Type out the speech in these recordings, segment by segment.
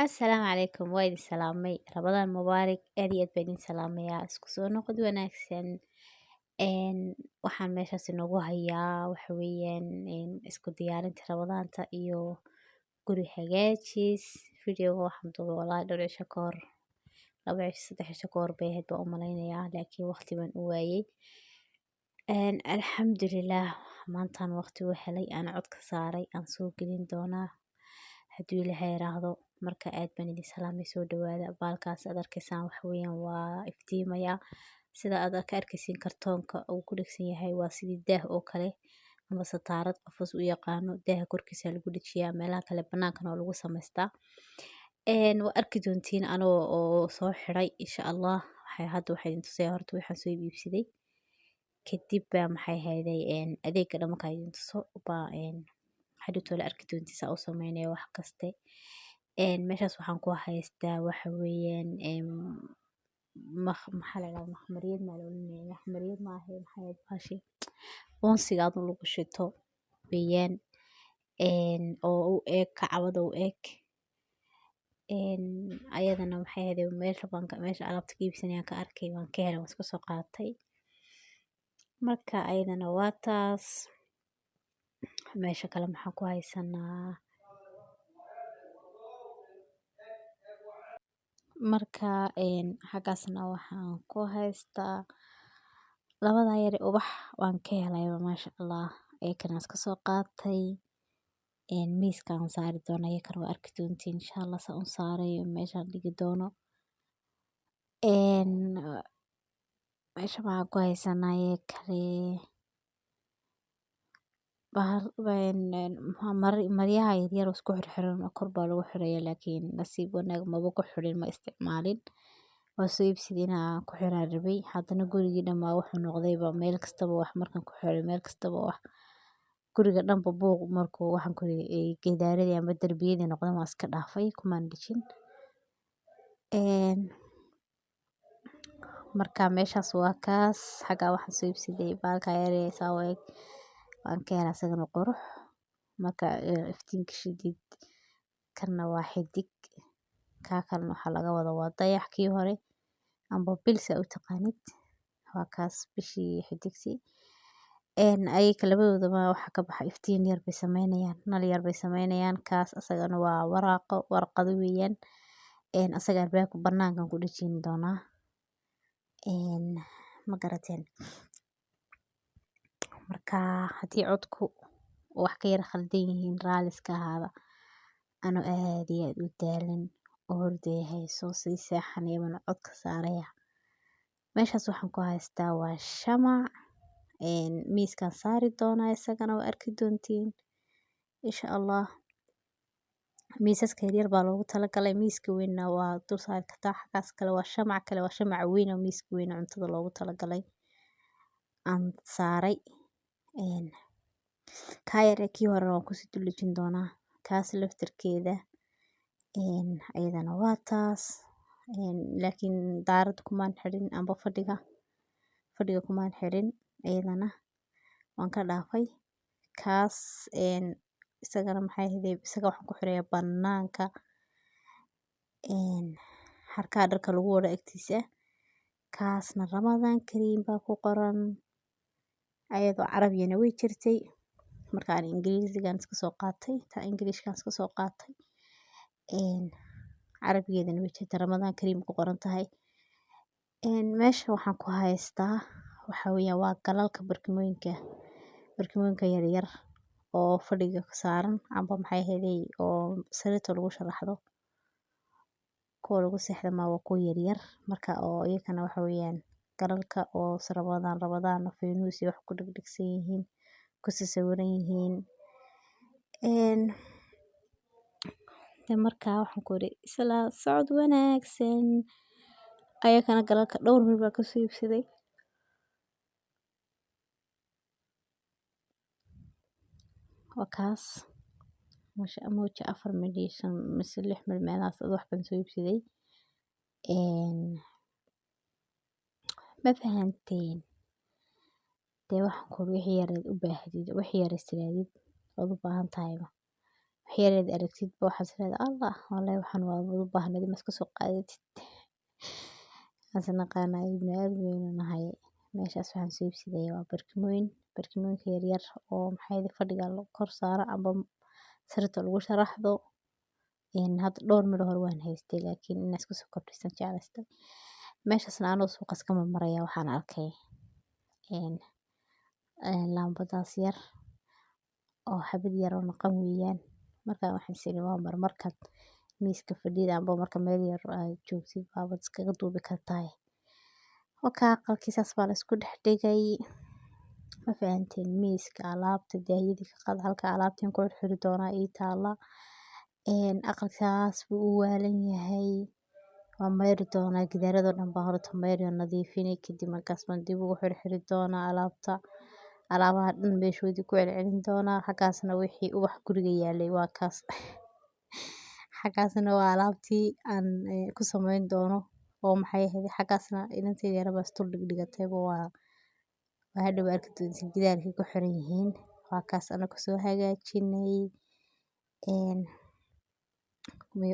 Assalaamu calaykum waa idin salaamay Ramadaan mubaarak aad iyo aad baan idin salaamayaa isku soo noqod wanaagsan waxaan meeshaas inoogu hayaa waxa weeyaan isku diyaarinta Ramadaanta iyo guri hagaajis videoga waxaan duubay walahi dhowr cisho ka hor 2 cisho 3 cisho ka hor bay ahayd baan u malaynayaa laakiin waqti baan u waayay alxamdulillaah maantaan waqti u helay aan cod ka saaray aan soo gelin doonaa hadduu ilaahay yiraahdo marka aad baan idin salaamay soo dhawaada baalkaas aad arkaysaan waxa weeyaan waa iftiimaya sida aad ka arkaysiin kartoonka uu ku dhigsan yahay waa sidii daah oo kale ama sataarad qofos u yaqaano daaha korkiisa lagu dhajiyaa meelaha kale bannaankana oo lagu samaystaa waa arki doontiin anoo oo soo xiray insha Allah waxay idin tusay horta waxaan soo iibsaday kadib baa maxay hayday adeegga dhammaanka idin tuso baa hadhowto la arki doontiin saa u sameynaya wax kaste meeshaas waxaan ku haystaa waxa weeyaan maxaa la yiraahdaa maxmariyad ma la oranayay maxmariyad ma ahayn maxay ahayd baashi uunsiga aad lagu shito weeyaan oo u eg kacbada u eg ayadana maxay ahayd meesha alaabta ka iibsanayaan ka arkay waan ka helay waan iska soo qaatay marka ayadana waa taas meesha kale maxaan ku haysanaa marka xaggaasna waxaan ku haystaa labada yar ee ubax waan ka helay maasha Allah ayakana iska soo qaatay miiskaan saari doona ayakana waa arki doontiin insha Allah saa u saaray meeshaan dhigi doono meesha waxaan ku haysanaa kale maryaha yaryar oo isku xirxiran kor baa lagu xiraya laakiin nasiib wanaag maba ku xirin ma isticmaalin waa soo iibsaday inaan ku xiraan rabay haddana gurigii dhammaa wuxuu noqdayba meel kastaba wax markaan ku xiray meel kastaba wax guriga dhanba buuq markuu waxaan ku geedaaradii ama darbiyadii noqdeen waa iska dhaafay kumaan dhijin marka meeshaas waa kaas xaggaa waxaan soo iibsaday baalka yar ee saa u eg waan ka helay asagana qurux marka iftiinka shidid kana waa xidig kaa kalena waxaa laga wada waa dayax kii hore amba bil saa u taqaanid waa kaas bishii xidigsi ayaka labadoodaba waxaa ka baxa iftiin yar bay sameynayaan nal yar bay sameynayaan kaas asagana waa warqado weeyaan asaga albaabka bannaankan ku dhejin doonaa ma garateen marka haddii codku wax ka yar khaldan yihiin raalli iska ahaada ano aad iyo aad u daalan oo hurday hayso sii seexanaya baan codka saaraya meeshaas waxaan ku haystaa waa shamac miiskaan saari doonaa isagana waa arki doontiin insha Allah miisaska yaryar baa loogu talagalay miiska weynna waa dul saari kartaa xaggaas kale waa shamac weyn oo miiska weyn oo cuntada loogu talagalay aan saaray kaa yar ee kii hore waan kusii dul dhejin doonaa kaas laftirkeeda ayadana waa taas laakiin daarad kumaan xirin amba fadhiga kumaan xirin ayadana waan ka dhaafay kaas isagana maxay ahayd isaga waxaan ku xirayaa bannaanka harkaha dharka lagu wado agtiisa kaasna Ramadaan Kariim baa ku qoran ayadoo carabiyana way jirtay markaan ingiriisigan iska soo qaatay ingiriishkan iska soo qaatay carabigeedana way jirtay Ramadaan Kariim ku qoran tahay meesha waxaan ku haystaa waxa weeyaan waa galalka barkimooyinka yaryar oo fadhiga saaran amba maxay ahayd oo sariirta lagu sharaxdo kuwa lagu seexdo ma waa kuwa yaryar marka oo iyakana waxa weeyaan galalka oo Ramadaan faynuus wax ku dhigsan yihiin ku sawiran yihiin marka waxaan ku iri isla socod wanaagsan ayakana galalka dhowr mid baa ka soo iibsaday waa kaas mooja 4 mid iyo 5 mise 6 mid meelahaas wax baan soo iibsaday ma fahanteen dee waxaan ku iri wixii yar u baahdid wixii yar istiraadid ood u baahan tahayba waxyareed aragtidba waxaad leedahay allah wallahi waxaan waa u baahnid ma iska soo qaadatid. Naqaanaa ibni aadam waynu nahay. Meeshaas waxaan soo iibsaday waa barkimooyinka yaryar oo fadhiga la kor saaro amba sariirta lagu sharaxdo. Hadda dhowr miro hore waan haystay laakiin inaan iska soo kordhisan jeclaystay. Meeshaasna anoo suuqa iska maraya waxaan arkay laambadaas yar oo xabad yar oo naqan weeyaan. Markaa waxaan is iri waa markaad miiska fadhida amba marka meel yar aad joogtid baabad iskaga duubi kartaa. Wakaa aqalkiisas baa la isku dhex dhigay. Ma fahanteen miiska alaabta daahiyadii ka qaad halka alaabtiin ku xirxiri doonaa ii taala. Aqalkaas buu u waalan yahay. Waa mayri doonaa gidaarado dhan baa horta mayri nadiifinay kadib markaas baan dib ugu xirxiri doonaa alaabta. Alaabaha dhan meeshoodii ku celcelin doonaa. Xagaasna wixii ubax guriga yaalay waa kaas. Xagaasna waa alaabtii aan ku samayn doono oo xagaasna inanteedii yara baa istul dhigdhigatay waa hadhow arki doontiin gidaarkii ku xiran yihiin. Waa kaas ana ku soo hagaajinay.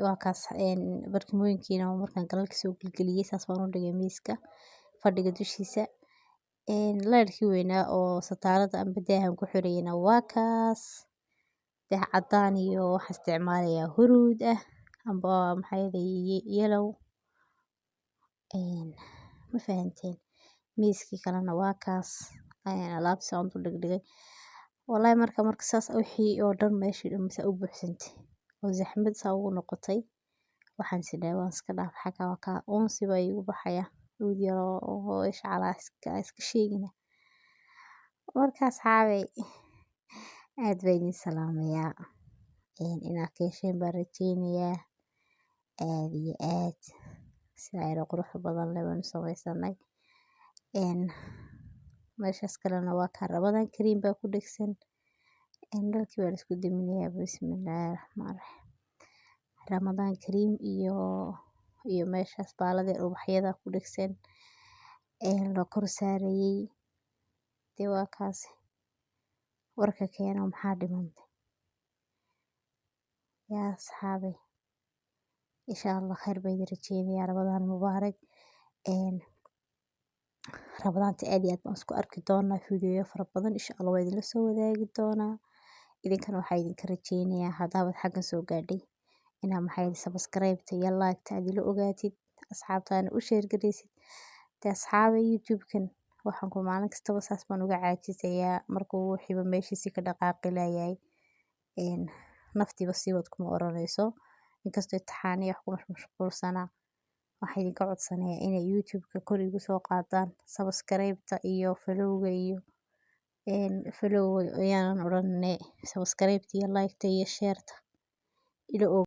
Waa kaas barkimooyinkiina markaan galalka soo gilgiliyay saas baan u dhigay miiska fadhiga dushiisa. Laydhkii weynaa oo sataalada amba daahan ku xirayna waa kaas. Daah cadaan iyo wax isticmaalaya huruud ah amba yellow. Ma fahanteen miiskii kalena waa kaas. Alaabta saan u dhigdhigay. Wallahi marka saas wixii oo dhan meeshii dhammaysa u buuxsantay. Oo zaxmad saa ugu noqotay. Waxaan si dhahay waan iska dhaaf xagaa waa kaa uunsi baa igu baxaya. Uud yar oo ishcalaas iska sheegina. Markaas xaabay aad bay idin salaamayaa. Inaad ka hesheen baan rajaynayaa. Aad iyo aad sida ay qurux badan leh baan u samaysanay. Meeshaas kalena waa ka Ramadan Kareem baa ku dhigsan. Dharkii baa la isku daminayaa bismillahirrahmanirrahiim. Ramadan Kareem iyo meeshaas baalada ubaxyada ku dhigsan la kor saarayay. Dee waa kaas warka keeno maxaa dhimantay. Yaa asxaabay insha Allah khayr bay idin rajaynayaa Ramadan mubaarak. Ramadaanta aad iyo aad baan isku arki doonaa fiidiyoyo fara badan insha Allah waa idinla soo wadaagi doonaa. Idinkana waxaa idinka rajaynayaa haddaad xaggan soo gaadhay inaa subscribe-ta iyo like-ta aad ila ogaatid asxaabtaana u share garaysid. Asxaabta YouTube-kan waxaan ku maalin kastaba saas baan uga caajisayaa markuu wixiiba meeshiisi ka dhaqaaqi laayay. Naftiiba sii wad kuma oranayso. Inkastoo imtixaaniya wax ku mashquulsana. Waxaa idinka codsanayaa inay YouTube-ka kor igu soo qaadaan subscribe-ta iyo follow-ga iyo follow ayaan oranay subscribe-ta iyo like-ta iyo share-ta ila og.